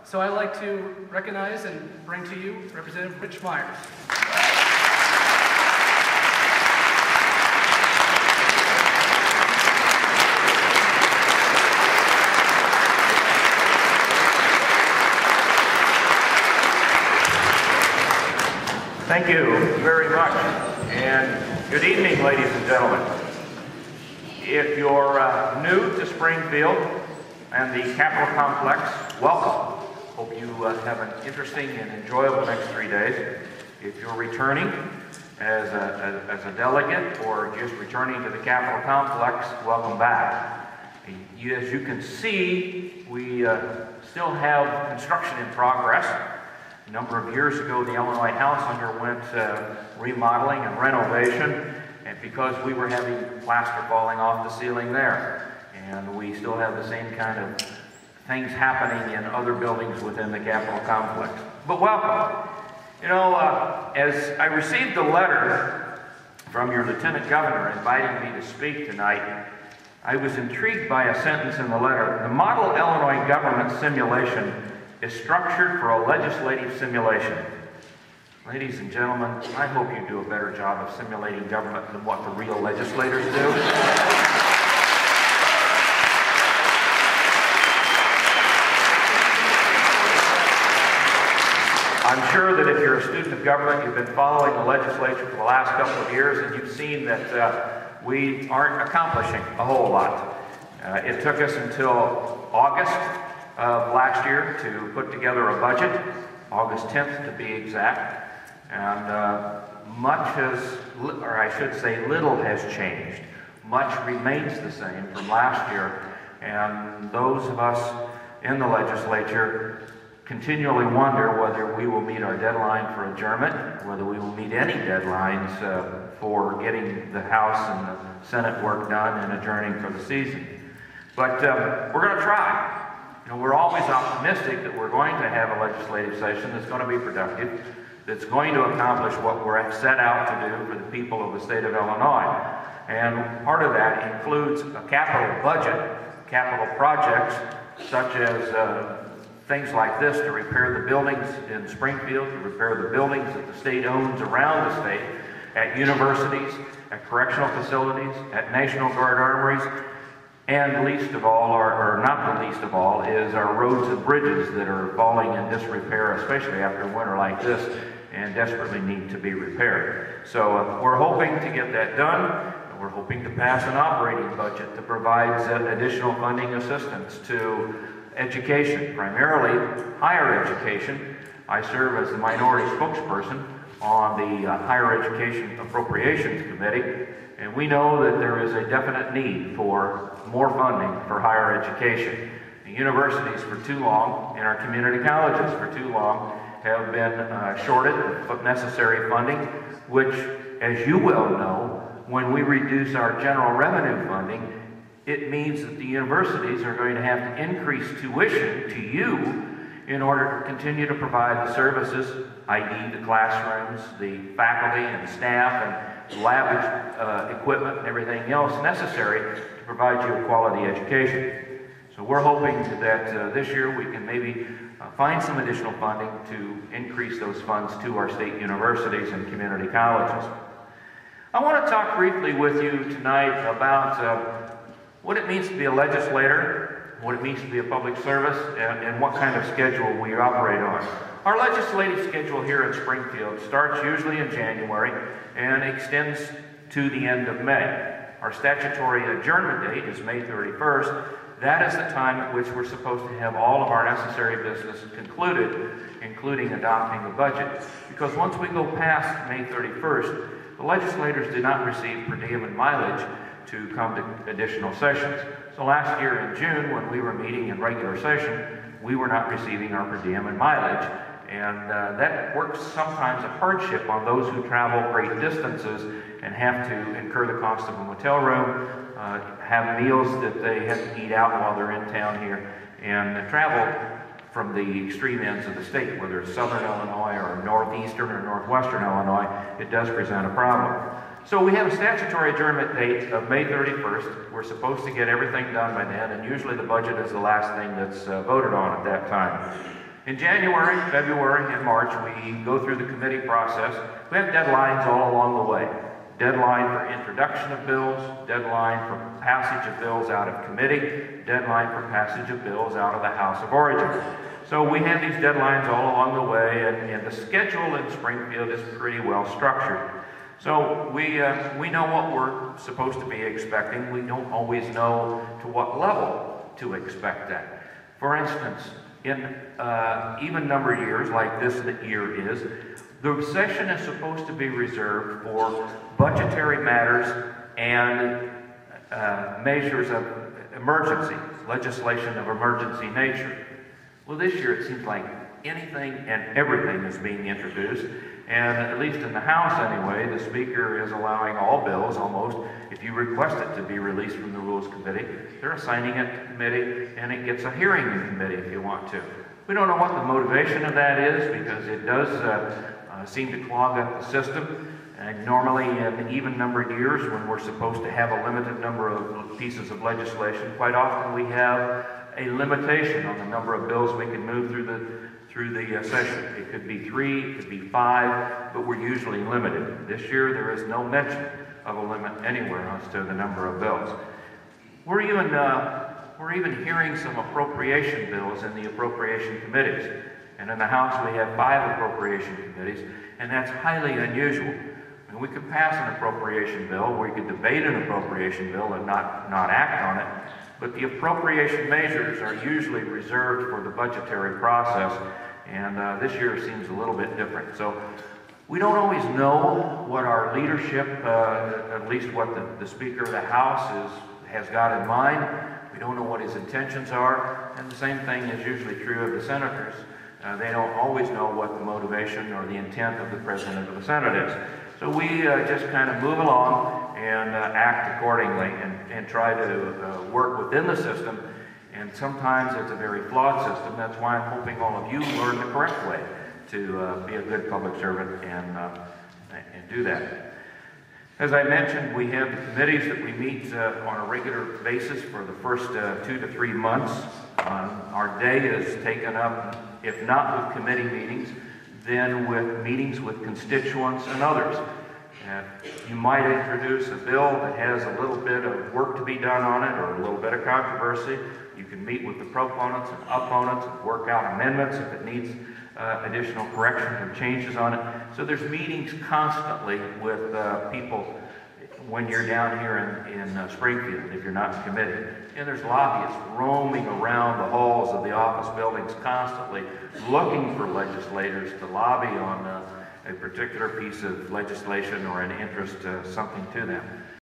So I'd like to recognize and bring to you Representative Rich Myers. Thank you very much, and good evening, ladies and gentlemen. If you're new to Springfield and the Capitol Complex, welcome. Hope you have an interesting and enjoyable next 3 days. If you're returning as a delegate or just returning to the Capitol Complex, welcome back. As you can see, we still have construction in progress. A number of years ago, the Illinois House underwent remodeling and renovation, and because we were having plaster falling off the ceiling there, and we still have the same kind of things happening in other buildings within the Capitol complex. But welcome. You know, as I received a letter from your Lieutenant Governor inviting me to speak tonight, I was intrigued by a sentence in the letter. The model Illinois government simulation is structured for a legislative simulation. Ladies and gentlemen, I hope you do a better job of simulating government than what the real legislators do. I'm sure that if you're a student of government, you've been following the legislature for the last couple of years, and you've seen that we aren't accomplishing a whole lot. It took us until August of last year to put together a budget, August 10th to be exact, and much has, or I should say little has changed. Much remains the same from last year, and those of us in the legislature continually wonder whether we will meet our deadline for adjournment, whether we will meet any deadlines for getting the House and the Senate work done and adjourning for the season. But we're going to try. You know, we're always optimistic that we're going to have a legislative session that's going to be productive, that's going to accomplish what we're set out to do for the people of the state of Illinois. And part of that includes a capital budget, capital projects, such as things like this to repair the buildings in Springfield, to repair the buildings that the state owns around the state, at universities, at correctional facilities, at National Guard armories, and least of all, or not the least of all, is our roads and bridges that are falling in disrepair, especially after a winter like this, and desperately need to be repaired. So we're hoping to get that done. We're hoping to pass an operating budget that provides additional funding assistance to education, primarily higher education. I serve as the minority spokesperson on the Higher Education Appropriations Committee, and we know that there is a definite need for more funding for higher education. The universities for too long, and our community colleges for too long, have been shorted of necessary funding, which, as you well know, when we reduce our general revenue funding, it means that the universities are going to have to increase tuition to you in order to continue to provide the services, i.e. the classrooms, the faculty and staff, and lab equipment and everything else necessary to provide you a quality education. So we're hoping that this year we can maybe find some additional funding to increase those funds to our state universities and community colleges. I want to talk briefly with you tonight about what it means to be a legislator, what it means to be a public service, and what kind of schedule we operate on. Our legislative schedule here in Springfield starts usually in January and extends to the end of May. Our statutory adjournment date is May 31st. That is the time at which we're supposed to have all of our necessary business concluded, including adopting the budget. Because once we go past May 31st, the legislators do not receive per diem and mileage to come to additional sessions. So last year in June, when we were meeting in regular session, we were not receiving our per diem and mileage. And that works sometimes a hardship on those who travel great distances and have to incur the cost of a motel room, have meals that they have to eat out while they're in town here, and travel from the extreme ends of the state, whether it's southern Illinois or northeastern or northwestern Illinois. It does present a problem. So we have a statutory adjournment date of May 31st. We're supposed to get everything done by then, and usually the budget is the last thing that's voted on at that time. In January, February, and March, we go through the committee process. We have deadlines all along the way. Deadline for introduction of bills, deadline for passage of bills out of committee, deadline for passage of bills out of the House of Origin. So we have these deadlines all along the way, and the schedule in Springfield is pretty well structured. So we know what we're supposed to be expecting. We don't always know to what level to expect that. For instance, in even-numbered years like this year is, the session is supposed to be reserved for budgetary matters and measures of emergency, legislation of emergency nature. Well, this year it seems like anything and everything is being introduced, and at least in the House anyway, the Speaker is allowing all bills almost, if you request it to be released from the Rules Committee, they're assigning it to committee, and it gets a hearing in committee if you want to. We don't know what the motivation of that is, because it does seem to clog up the system. And normally in even-numbered years, when we're supposed to have a limited number of pieces of legislation, quite often we have a limitation on the number of bills we can move through the session. It could be 3, it could be 5, but we're usually limited. This year there is no mention of a limit anywhere as to the number of bills. We're even hearing some appropriation bills in the appropriation committees. And in the House we have 5 appropriation committees, and that's highly unusual. And we could pass an appropriation bill, or we could debate an appropriation bill and not act on it, but the appropriation measures are usually reserved for the budgetary process, and this year seems a little bit different. So we don't always know what our leadership, at least what the Speaker of the House has got in mind. We don't know what his intentions are, and the same thing is usually true of the senators. They don't always know what the motivation or the intent of the President of the Senate is. So we just kind of move along and act accordingly and try to work within the system. And sometimes it's a very flawed system. That's why I'm hoping all of you learn the correct way to be a good public servant and do that. As I mentioned, we have the committees that we meet on a regular basis for the first 2 to 3 months. Our day is taken up, if not with committee meetings, then with meetings with constituents and others. You might introduce a bill that has a little bit of work to be done on it, or a little bit of controversy. You can meet with the proponents and opponents and work out amendments if it needs additional corrections or changes on it. So there's meetings constantly with people when you're down here in Springfield, if you're not in committee. And there's lobbyists roaming around the halls of the office buildings constantly looking for legislators to lobby on a particular piece of legislation or an interest, something to them.